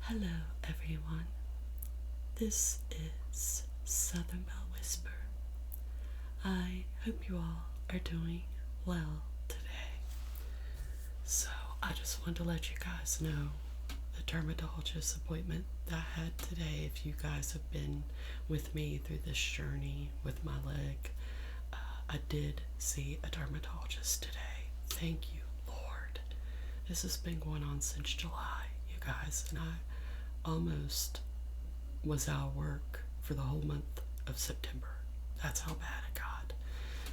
Hello, everyone. This is Southern Belle Whisper. I hope you all are doing well today. So, I just wanted to let you guys know the dermatologist appointment that I had today. If you guys have been with me through this journey with my leg, I did see a dermatologist today. Thank you, Lord. This has been going on since July, you guys, and I almost was out of work for the whole month of September. That's how bad it got.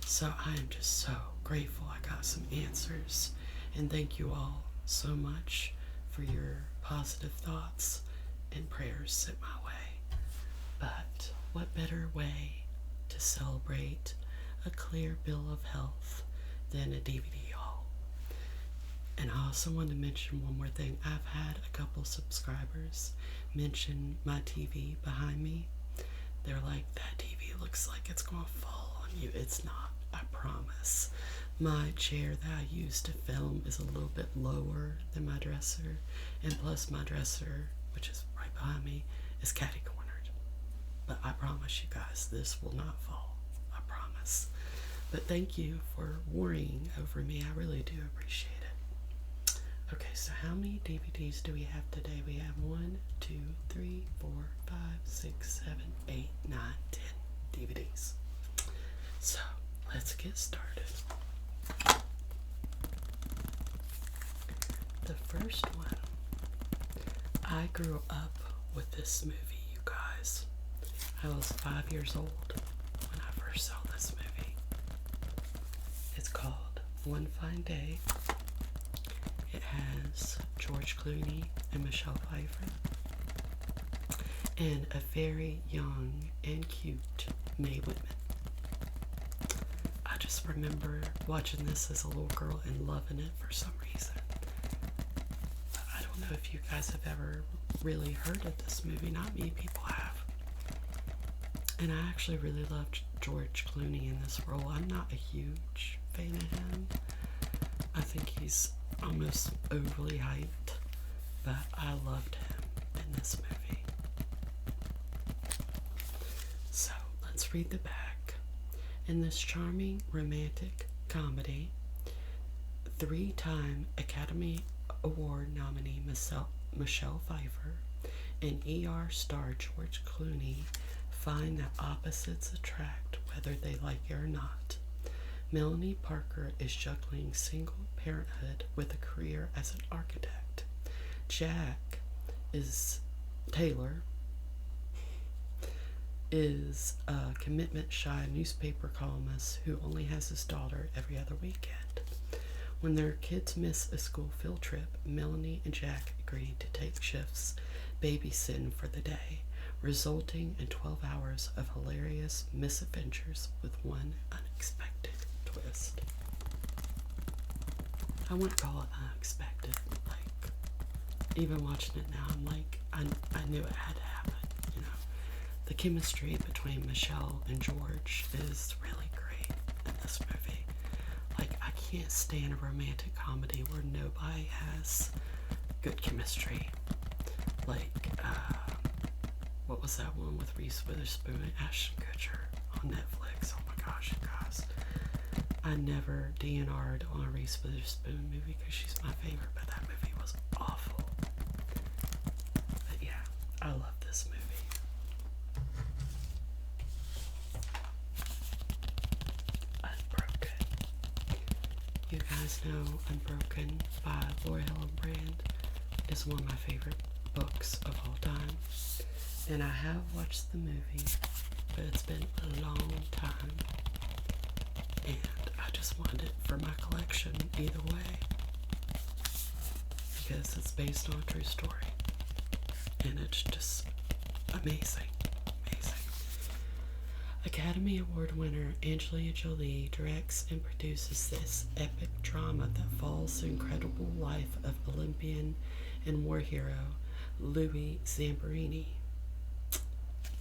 So I am just so grateful I got some answers, and thank you all so much for your positive thoughts and prayers sent my way. But what better way to celebrate a clear bill of health than a DVD haul? And I also want to mention one more thing. I've had a couple subscribers mention my TV behind me. They're like, that TV looks like it's going to fall on you. It's not, I promise. My chair that I use to film is a little bit lower than my dresser. And plus my dresser, which is right behind me, is catty cornered. But I promise you guys, this will not fall. I promise. But thank you for worrying over me. I really do appreciate it. Okay, so how many DVDs do we have today? We have 1, 2, 3, 4, 5, 6, 7, 8, 9, 10 DVDs. So, let's get started. The first one, I grew up with this movie, you guys. I was 5 years old when I first saw this movie. It's called One Fine Day. It has George Clooney and Michelle Pfeiffer, and a very young and cute Mae Whitman. I just remember watching this as a little girl and loving it for some reason. I don't know if you guys have ever really heard of this movie. Not many people have. And I actually really loved George Clooney in this role. I'm not a huge fan of him. I think he's almost overly hyped, but I loved him in this movie. So let's read the back. In this charming romantic comedy, 3-time Academy Award nominee Michelle Pfeiffer and ER star George Clooney find that opposites attract whether they like it or not. Melanie Parker is juggling single parenthood with a career as an architect. Taylor is a commitment-shy newspaper columnist who only has his daughter every other weekend. When their kids miss a school field trip, Melanie and Jack agree to take shifts babysitting for the day, resulting in 12 hours of hilarious misadventures with one unexpected twist. I wouldn't call it unexpected. Like, even watching it now, I'm like, I knew it had to happen, you know. The chemistry between Michelle and George is really great in this movie. Like, I can't stand a romantic comedy where nobody has good chemistry. Like, what was that one with Reese Witherspoon and Ashton Kutcher on Netflix? Oh my gosh, you guys. I never DNR'd on a Reese Witherspoon movie because she's my favorite, but that movie was awful. But yeah, I love this movie. Unbroken. You guys know Unbroken by Laura Helen Brand is one of my favorite books of all time. And I have watched the movie, but it's been a long time. And I just wanted it for my collection either way. Because it's based on a true story. And it's just amazing. Amazing. Academy Award winner Angelina Jolie directs and produces this epic drama that follows the incredible life of Olympian and war hero Louis Zamperini.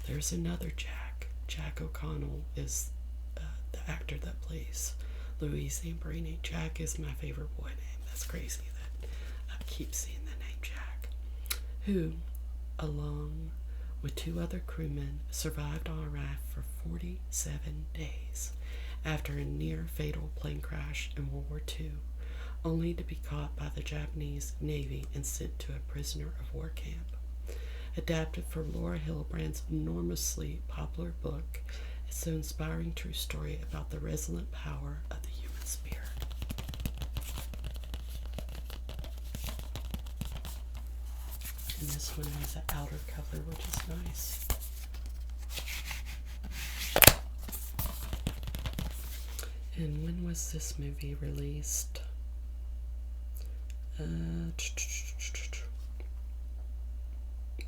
There's another Jack. Jack O'Connell is the actor that plays Louis Zamperini. Jack is my favorite boy name. That's crazy that I keep seeing the name Jack. Who along with 2 other crewmen, survived on a raft for 47 days after a near-fatal plane crash in World War II, only to be caught by the Japanese Navy and sent to a prisoner of war camp. Adapted from Laura Hillebrand's enormously popular book, it's the inspiring true story about the resilient power of the human spirit. And this one has an outer cover, which is nice. And when was this movie released?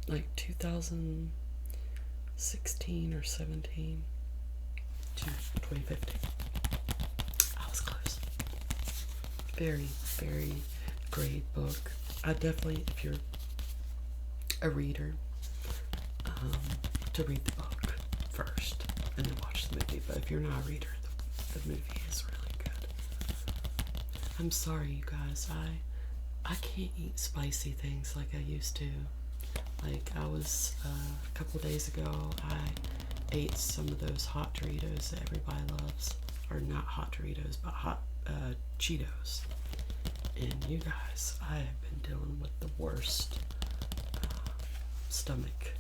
Like 2016 or 17 to 2015. I was close. Very, very great book. I definitely, if you're a reader, to read the book first and then watch the movie. But if you're not a reader, the movie is really good. I'm sorry, you guys. I can't eat spicy things like I used to. Like I was a couple days ago, I ate some of those hot Doritos that everybody loves, or not hot Doritos, but hot Cheetos. And you guys, I have been dealing with the worst stomach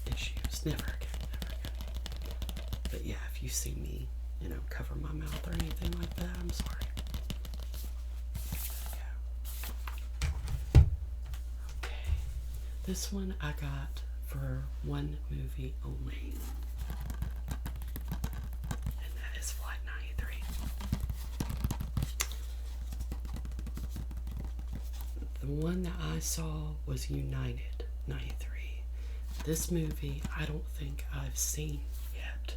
issues. Never again, never again. But yeah, if you see me, cover my mouth or anything like that, I'm sorry. This one I got for one movie only, and that is Flight 93. The one that I saw was United 93. This movie I don't think I've seen yet,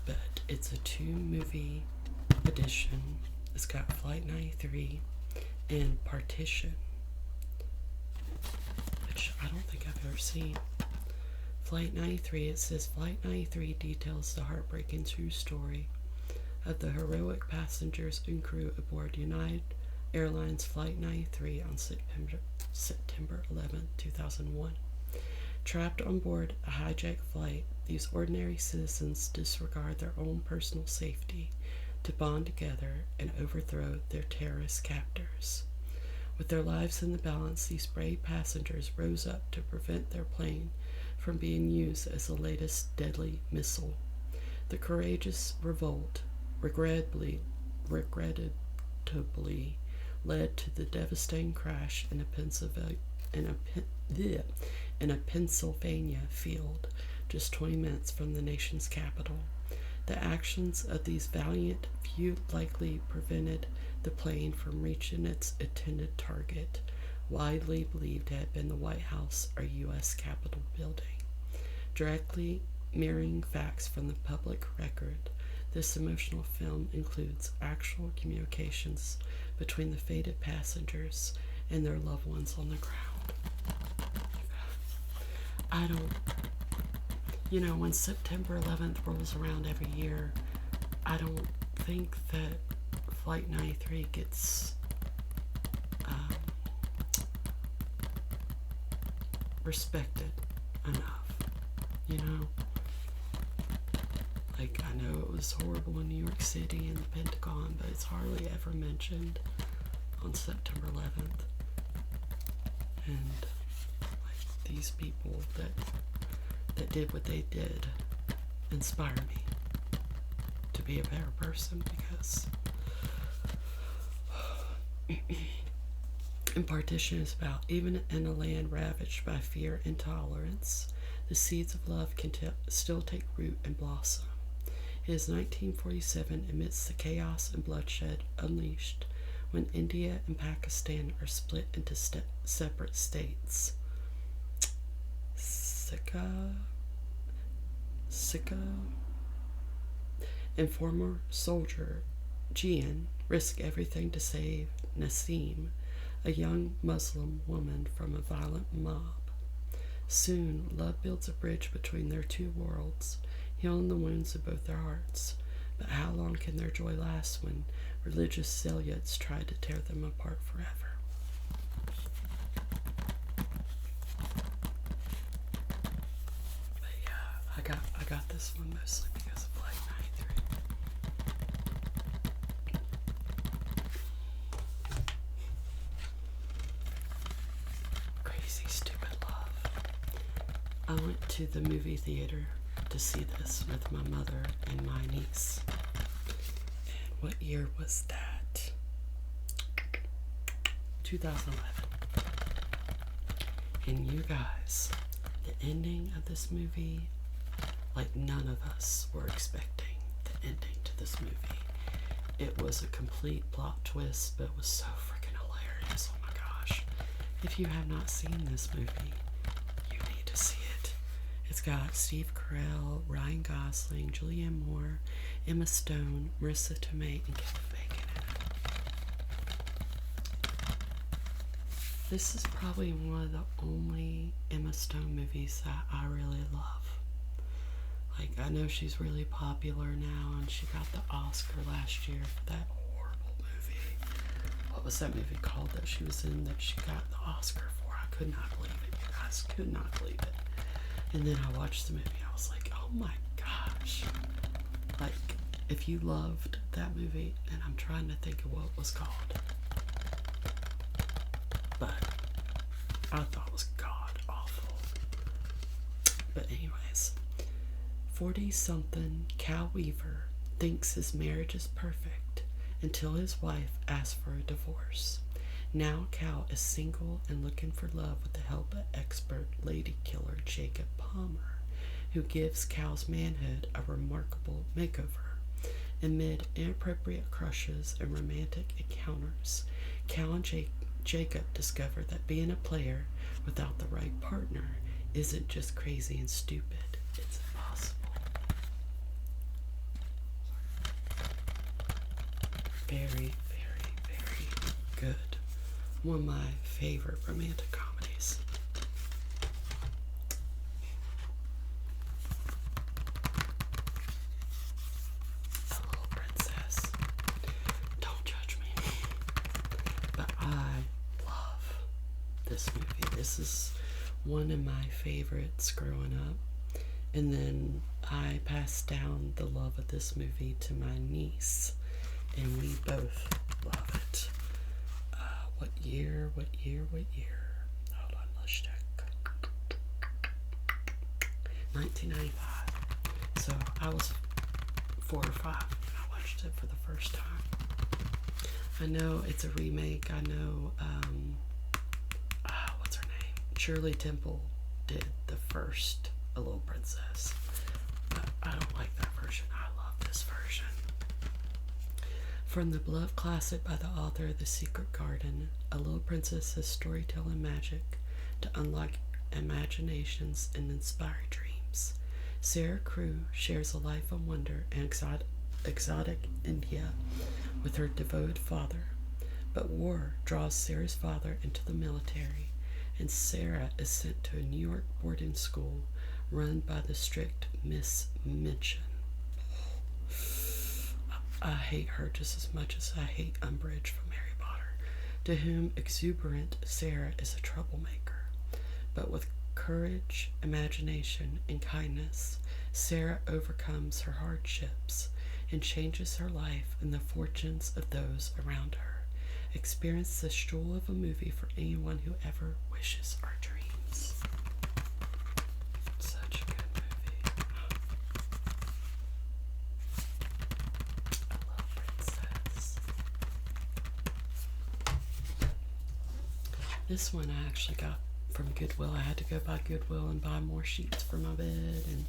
but it's a 2-movie edition. It's got Flight 93 and Partition, I don't think I've ever seen. Flight 93, it says Flight 93 details the heartbreaking true story of the heroic passengers and crew aboard United Airlines Flight 93 on September 11, 2001. Trapped on board a hijacked flight, these ordinary citizens disregard their own personal safety to bond together and overthrow their terrorist captors. With their lives in the balance, these brave passengers rose up to prevent their plane from being used as the latest deadly missile. The courageous revolt, regrettably, led to the devastating crash in a Pennsylvania field, just 20 minutes from the nation's capital. The actions of these valiant few likely prevented the plane from reaching its intended target, widely believed to have been the White House or U.S. Capitol building. Directly mirroring facts from the public record, this emotional film includes actual communications between the fated passengers and their loved ones on the ground. When September 11th rolls around every year, I don't think that Flight 93 gets respected enough, Like, I know it was horrible in New York City and the Pentagon, but it's hardly ever mentioned on September 11th. And, like, these people that did what they did inspire me to be a better person, because and Partition is about, even in a land ravaged by fear and intolerance, the seeds of love can still take root and blossom. It is 1947 amidst the chaos and bloodshed unleashed when India and Pakistan are split into separate states. Sikha and former soldier Jian risk everything to save Naseem, a young Muslim woman from a violent mob. Soon, love builds a bridge between their two worlds, healing the wounds of both their hearts. But how long can their joy last when religious zealots try to tear them apart forever? this one mostly because of Flight 93. Crazy Stupid Love. I went to the movie theater to see this with my mother and my niece. And what year was that? 2011. And you guys, the ending of this movie, like none of us were expecting the ending to this movie. It was a complete plot twist, but it was so freaking hilarious. Oh my gosh. If you have not seen this movie, you need to see it. It's got Steve Carell, Ryan Gosling, Julianne Moore, Emma Stone, Marissa Tomei, and Kevin Bacon in it. This is probably one of the only Emma Stone movies that I really love. Like, I know she's really popular now, and she got the Oscar last year for that horrible movie. What was that movie called that she was in that she got the Oscar for? I could not believe it, you guys. Could not believe it. And then I watched the movie. I was like, oh my gosh. Like, if you loved that movie, and I'm trying to think of what it was called. But I thought it was god awful. But anyways, 40-something Cal Weaver thinks his marriage is perfect until his wife asks for a divorce. Now Cal is single and looking for love with the help of expert lady killer Jacob Palmer, who gives Cal's manhood a remarkable makeover. Amid inappropriate crushes and romantic encounters, Cal and Jacob discover that being a player without the right partner isn't just crazy and stupid, it's impossible. Very, very, very good. One of my favorite romantic comedies. The Little Princess. Don't judge me. But I love this movie. This is one of my favorites growing up. And then I passed down the love of this movie to my niece. And we both love it. What year? Hold on, let's check. 1995. So I was 4 or 5 when I watched it for the first time. I know it's a remake. I know, what's her name? Shirley Temple did the first A Little Princess. But I don't like that version. I love this version. From the beloved classic by the author of The Secret Garden, A Little Princess's storytelling magic to unlock imaginations and inspire dreams. Sarah Crew shares a life of wonder in exotic India with her devoted father. But war draws Sarah's father into the military, and Sarah is sent to a New York boarding school run by the strict Miss Minchin. I hate her just as much as I hate Umbridge from Harry Potter, to whom exuberant Sarah is a troublemaker. But with courage, imagination, and kindness, Sarah overcomes her hardships and changes her life and the fortunes of those around her. Experience this jewel of a movie for anyone who ever wishes our dreams. Such a good movie. I love Princess. This one I actually got from Goodwill. I had to go by Goodwill and buy more sheets for my bed and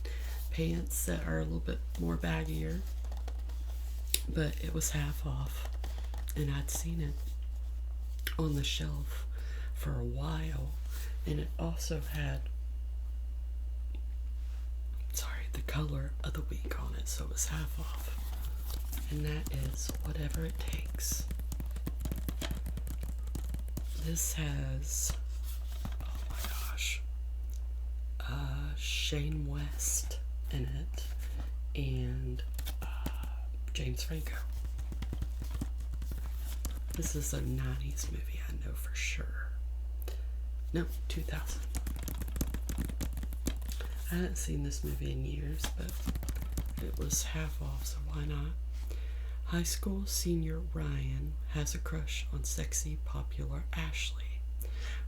pants that are a little bit more baggier. But it was half off, and I'd seen it on the shelf for a while, and it also had the color of the week on it, so it was half off, and that is Whatever It Takes. This has, oh my gosh, Shane West in it and James Franco. This is a 90s movie, I know for sure. No, 2000. I hadn't seen this movie in years, but it was half off, so why not? High school senior Ryan has a crush on sexy, popular Ashley.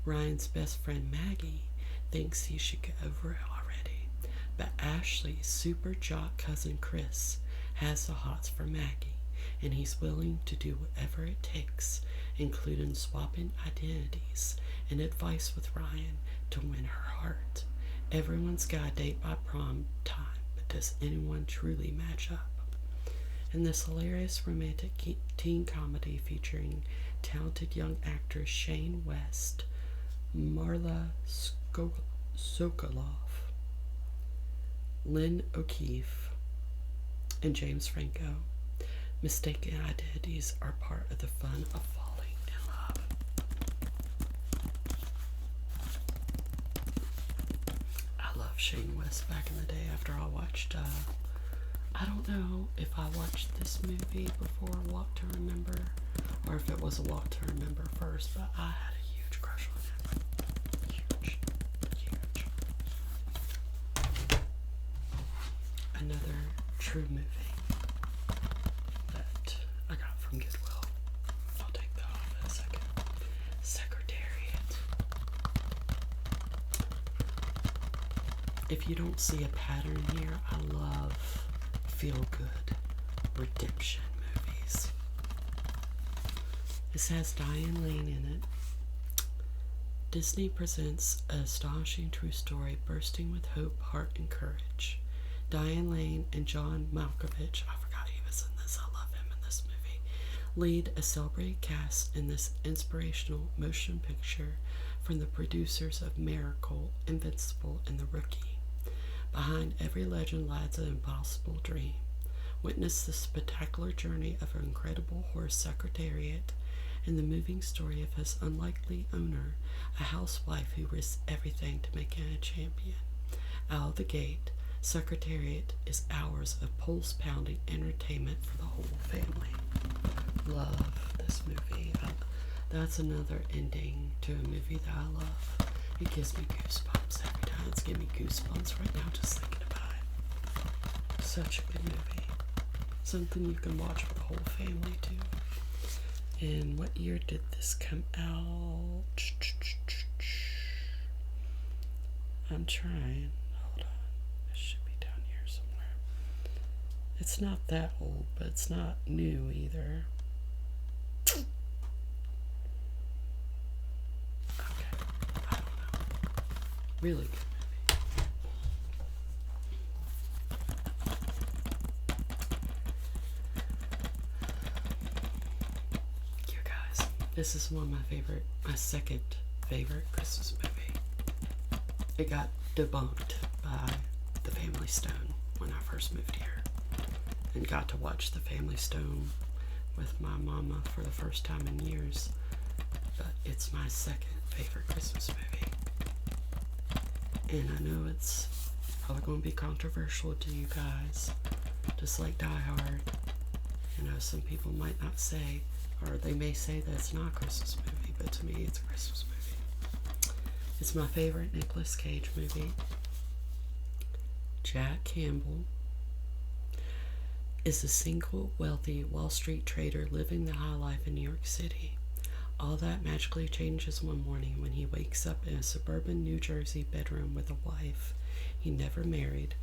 Ryan's best friend Maggie thinks he should get over it already, but Ashley's super jock cousin Chris has the hots for Maggie, and he's willing to do whatever it takes, including swapping identities and advice with Ryan to win her heart. Everyone's got a date by prom time, but does anyone truly match up? In this hilarious romantic teen comedy featuring talented young actors Shane West, Marla Sokoloff, Lynn O'Keefe, and James Franco, mistaken identities are part of the fun of falling in love. I love Shane West back in the day after I watched, I don't know if I watched this movie before Walk to Remember, or if it was a Walk to Remember first, but I had a huge crush on him. Huge. Another true movie that I got from Goodwill. I'll take that off in a second. Secretariat. If you don't see a pattern here, I love feel-good redemption movies. This has Diane Lane in it. Disney presents an astonishing true story bursting with hope, heart, and courage. Diane Lane and John Malkovich, I forgot he was in this, I love him in this movie, lead a celebrated cast in this inspirational motion picture from the producers of Miracle, Invincible, and The Rookie. Behind every legend lies an impossible dream. Witness the spectacular journey of an incredible horse Secretariat and the moving story of his unlikely owner, a housewife who risks everything to make it a champion. Out of the gate, Secretariat is hours of pulse-pounding entertainment for the whole family. Love this movie. That's another ending to a movie that I love. It gives me goosebumps every time. It's giving me goosebumps right now just thinking about it. Such a good movie. Something you can watch with the whole family too. And what year did this come out? I'm trying. Hold on. It should be down here somewhere. It's not that old, but it's not new either. Really good movie. You guys, this is one of my second favorite Christmas movie. It got debunked by The Family Stone when I first moved here, and got to watch The Family Stone with my mama for the first time in years. But it's my second favorite Christmas movie. And I know it's probably going to be controversial to you guys, just like Die Hard. You know, some people might not say, or they may say that it's not a Christmas movie, but to me it's a Christmas movie. It's my favorite Nicolas Cage movie. Jack Campbell is a single, wealthy Wall Street trader living the high life in New York City. All that magically changes one morning when he wakes up in a suburban New Jersey bedroom with a wife he never married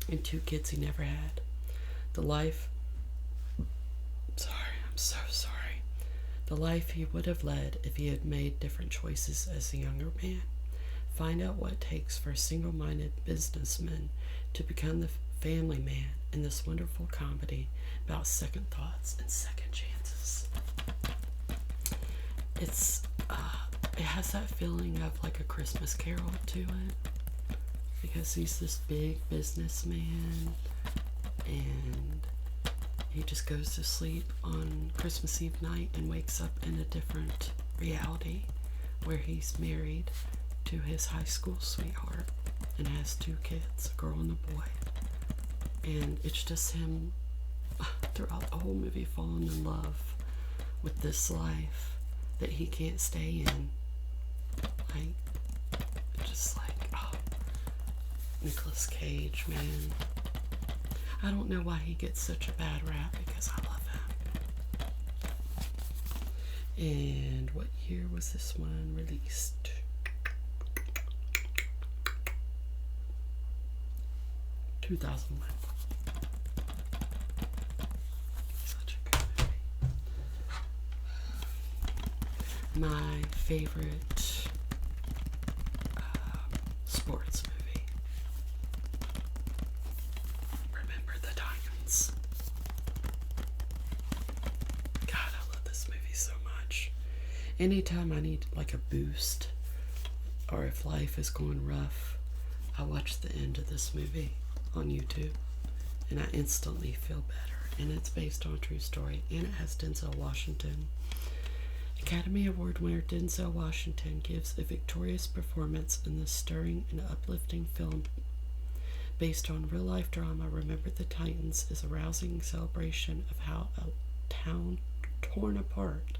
and 2 kids he never had. The life he would have led if he had made different choices as a younger man. Find out what it takes for a single-minded businessman to become the family man in this wonderful comedy about second thoughts and second chances. It has that feeling of like a Christmas Carol to it, because he's this big businessman and he just goes to sleep on Christmas Eve night and wakes up in a different reality where he's married to his high school sweetheart and has 2 kids, a girl and a boy. And it's just him throughout the whole movie falling in love with this life that he can't stay in. Like, just like, oh. Nicolas Cage, man. I don't know why he gets such a bad rap because I love him. And what year was this one released? 2001. Such a good movie. My favorite sports movie. Remember the Titans. God, I love this movie so much. Anytime I need like a boost, or if life is going rough, I watch the end of this movie on YouTube and I instantly feel better. And it's based on a true story, and it has Denzel Washington. Academy Award winner Denzel Washington gives a victorious performance in this stirring and uplifting film based on real-life drama. Remember the Titans is a rousing celebration of how a town torn apart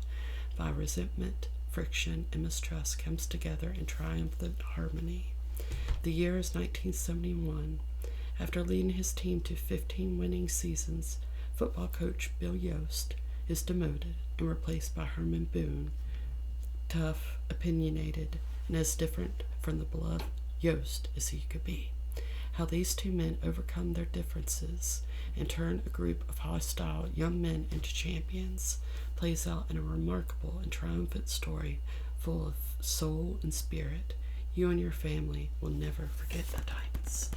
by resentment, friction, and mistrust comes together in triumphant harmony. The year is 1971. After leading his team to 15 winning seasons, football coach Bill Yost is demoted and replaced by Herman Boone, tough, opinionated, and as different from the beloved Yost as he could be. How these two men overcome their differences and turn a group of hostile young men into champions plays out in a remarkable and triumphant story full of soul and spirit. You and your family will never forget the Titans.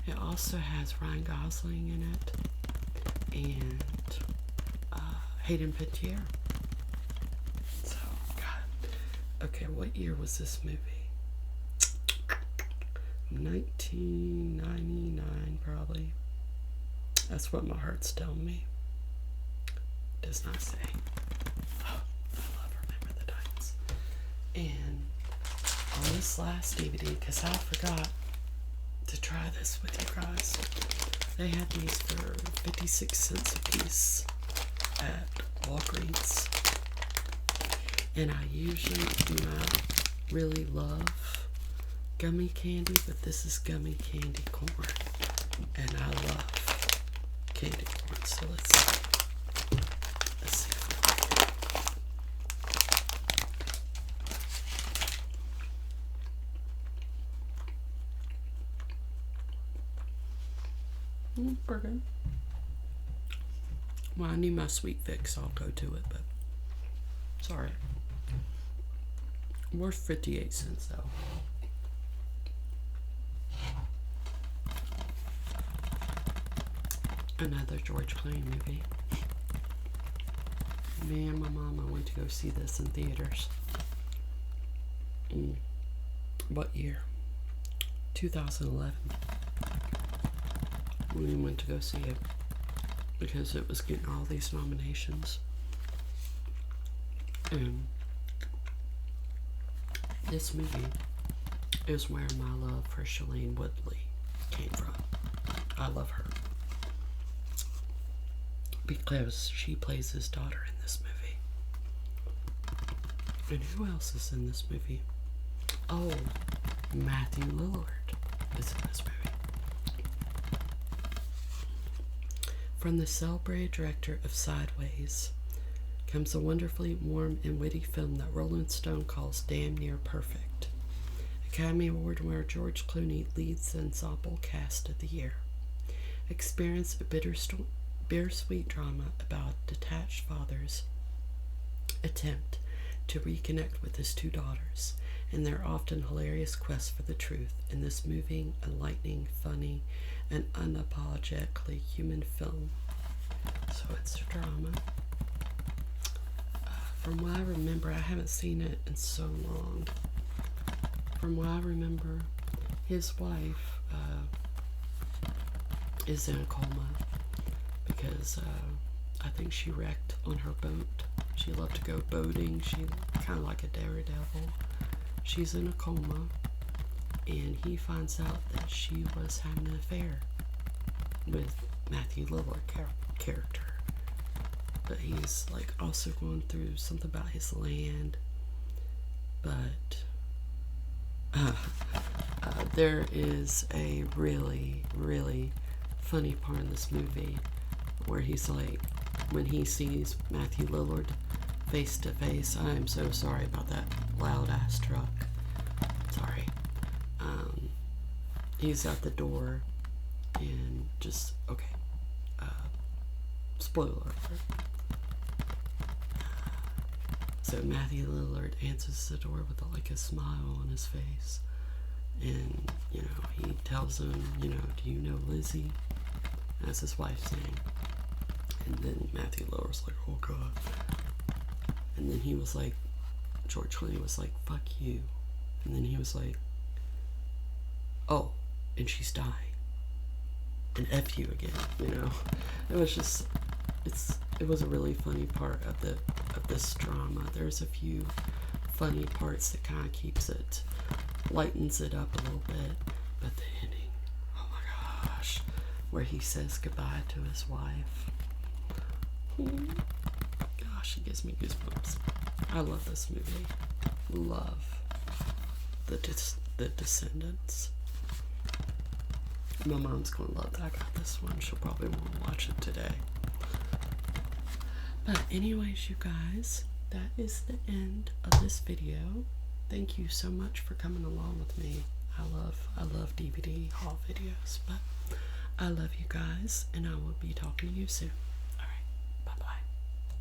It also has Ryan Gosling in it and Hayden Panettiere. So, God. Okay, what year was this movie? 1999, probably. That's what my heart's telling me. It does not say. Oh, I love Remember the Titans. And on this last DVD, because I forgot to try this with you guys, they had these for 56 cents a piece at Walgreens. And I usually do not really love gummy candy, but this is gummy candy corn. And I love candy corn, so let's see. Pretty good. Well, I need my sweet fix, so I'll go to it, but sorry. Worth 58 cents though. Another George Clooney movie. Me and my mama went to go see this in theaters. What year? 2011. We went to go see it because it was getting all these nominations. And this movie is where my love for Shailene Woodley came from. I love her because she plays his daughter in this movie. And who else is in this movie? Oh, Matthew Lillard is in this movie. From the celebrated director of Sideways comes a wonderfully warm and witty film that Rolling Stone calls damn near perfect. Academy Award winner George Clooney leads the ensemble cast of the year. Experience a bittersweet drama about detached father's attempt to reconnect with his two daughters and their often hilarious quest for the truth in this moving, enlightening, funny, and unapologetically human film. So it's a drama. From what I remember, I haven't seen it in so long. From what I remember, his wife is in a coma because I think she wrecked on her boat. She loved to go boating. She kind of like a daredevil. She's in a coma, and he finds out that she was having an affair with Matthew Lillard character. But he's like also going through something about his land. But there is a really, really funny part in this movie where he's like, when he sees Matthew Lillard face to face, I am so sorry about that loud ass truck. Sorry. He's at the door and just, okay. Spoiler alert. So Matthew Lillard answers the door with like a smile on his face. And, you know, he tells him, you know, do you know Lizzie? That's his wife's name. And then Matthew Lillard's like, oh God. And then he was like, George Clooney was like, fuck you. And then he was like, oh, and she's dying. And F you again, you know. It was just, it was a really funny part of this drama. There's a few funny parts that kind of keeps it, lightens it up a little bit. But the ending, oh my gosh, where he says goodbye to his wife. Gosh, it gives me goosebumps. I love this movie. Love the Descendants. My mom's gonna love that I got this one. She'll probably want to watch it today. But anyways, you guys, that is the end of this video. Thank you so much for coming along with me. I love DVD haul videos, but I love you guys, and I will be talking to you soon.